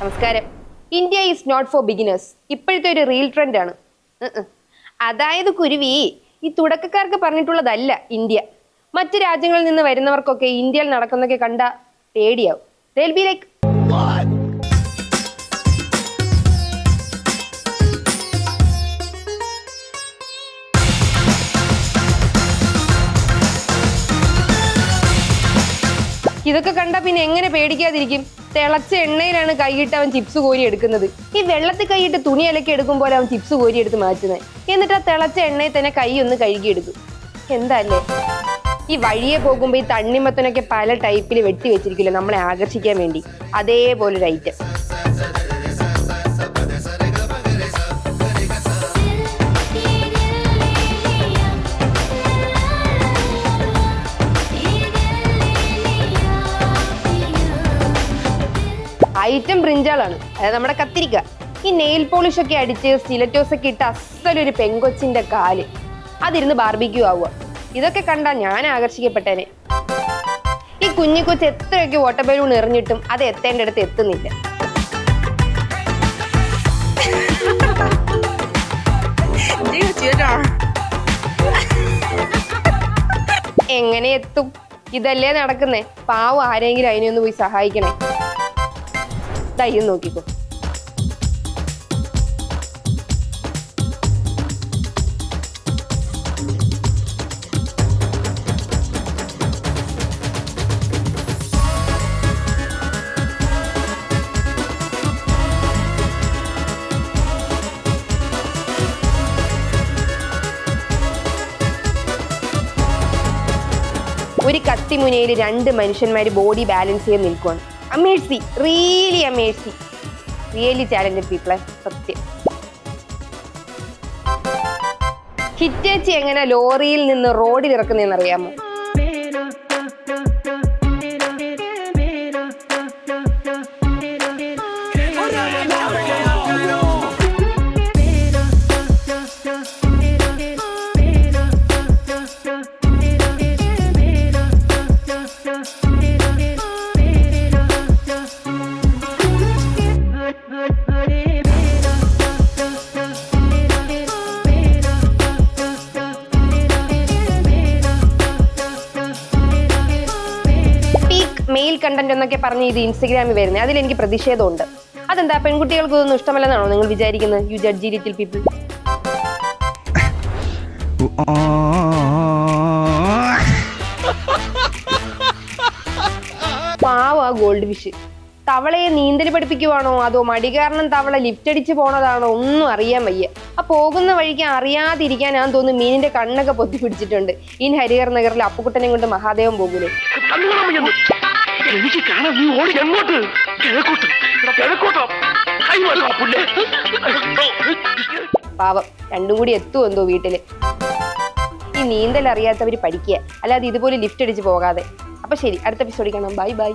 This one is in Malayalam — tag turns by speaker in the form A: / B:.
A: നമസ്കാരം. India is not for beginners ഇപ്പോഴത്തെ ഒരു റീൽ ട്രെൻഡാണ്. അതായത് കുരുവി, ഈ തുടക്കക്കാർക്ക് പറഞ്ഞിട്ടുള്ളതല്ല ഇന്ത്യ. മറ്റ് രാജ്യങ്ങളിൽ നിന്ന് വരുന്നവർക്കൊക്കെ ഇന്ത്യയിൽ നടക്കുന്നൊക്കെ കണ്ട പേടിയാവും. They'll be like, ഇതൊക്കെ കണ്ട പിന്നെ എങ്ങനെ പേടിക്കാതിരിക്കും? തിളച്ച എണ്ണയിലാണ് കൈയിട്ട് അവൻ ചിപ്സ് കോരി എടുക്കുന്നത്. ഈ വെള്ളത്തിൽ കൈയിട്ട് തുണി അലക്കി എടുക്കുമ്പോൾ അവൻ ചിപ്സ് കോരി എടുത്ത് മാറ്റുന്നത്. എന്നിട്ട് ആ തിളച്ച എണ്ണയിൽ തന്നെ കൈ ഒന്ന് കഴുകിയെടുക്കും. എന്തല്ലേ? ഈ വഴിയെ പോകുമ്പോൾ ഈ തണ്ണിമത്തനൊക്കെ പല ടൈപ്പിൽ വെട്ടി വെച്ചിരിക്കില്ല നമ്മളെ ആകർഷിക്കാൻ വേണ്ടി, അതേപോലൊരു ഐറ്റം. ഐറ്റം ബ്രിഞ്ചാളാണ്, അതായത് നമ്മുടെ കത്തിരിക്ക. ഈ നെയിൽ പോളിഷ് ഒക്കെ അടിച്ച് സ്റ്റിലറ്റോസ് ഒക്കെ ഇട്ട് അസലൊരു പെങ്കൊച്ചിന്റെ കാല്, അതിരുന്ന് ബാർബിക്യൂ ആവുക. ഇതൊക്കെ കണ്ടാൽ ഞാൻ ആകർഷിക്കപ്പെട്ടേനെ. ഈ കുഞ്ഞു കൊച്ച് എത്രയൊക്കെ വാട്ടർ ബലൂൺ എറിഞ്ഞിട്ടും അത് എത്തേണ്ട അടുത്ത് എത്തുന്നില്ല. എങ്ങനെ എത്തും? ഇതല്ലേ നടക്കുന്നേ. പാവം ആരെങ്കിലും അതിനെ ഒന്ന് പോയി സഹായിക്കണേ. ഇത് നോക്കിക്കോ. ഒരു കത്തിമുനയിൽ രണ്ട് മനുഷ്യന്മാര് ബോഡി ബാലൻസ് ചെയ്ത് നിൽക്കുവാണ്. അമേഴ്സി, റിയലി അമേഴ്സി, റിയലി ടാലന്റഡ് പീപ്പിളെ. സത്യം. ഹിറ്റാച്ചി എങ്ങനെ ലോറിയിൽ നിന്ന് റോഡിൽ ഇറക്കുന്നതെന്ന് അറിയാമോ? മെയിൽ കണ്ടന്റ് എന്നൊക്കെ പറഞ്ഞ് ഇത് ഇൻസ്റ്റഗ്രാമിൽ വരുന്നത്, അതിലെനിക്ക് പ്രതിഷേധമുണ്ട്. അതെന്താ, പെൺകുട്ടികൾക്ക് ഇതൊന്നും ഇഷ്ടമല്ലെന്നാണോ നിങ്ങൾ വിചാരിക്കുന്നത്? You judge little people. പാവ ഗോൾഡ് ഫിഷ്. തവളയെ നീന്തൽ പഠിപ്പിക്കുവാണോ അതോ മടി കാരണം തവള ലിഫ്റ്റ് അടിച്ച് പോണതാണോ ഒന്നും അറിയാൻ വയ്യ. ആ പോകുന്ന വഴിക്ക് അറിയാതിരിക്കാനാന്ന് തോന്നുന്നു മീനിന്റെ കണ്ണൊക്കെ പൊത്തി പിടിച്ചിട്ടുണ്ട്. ഈ ഹരിഹർ നഗറിൽ അപ്പുക്കുട്ടനെ കൊണ്ട് മഹാദേവൻ പോകൂലേ.
B: എനിക്ക് കാണാൻ നീ ഓടി എങ്ങോട്ട്?
A: പാവം രണ്ടും കൂടി എത്തുമോ എന്തോ വീട്ടില്. ഈ നീന്തൽ അറിയാത്തവര് പഠിക്കുക, അല്ലാതെ ഇതുപോലെ ലിഫ്റ്റ് അടിച്ച് പോകാതെ. അപ്പൊ ശരി, അടുത്ത എപ്പിസോഡിൽ കാണാം. Bye bye.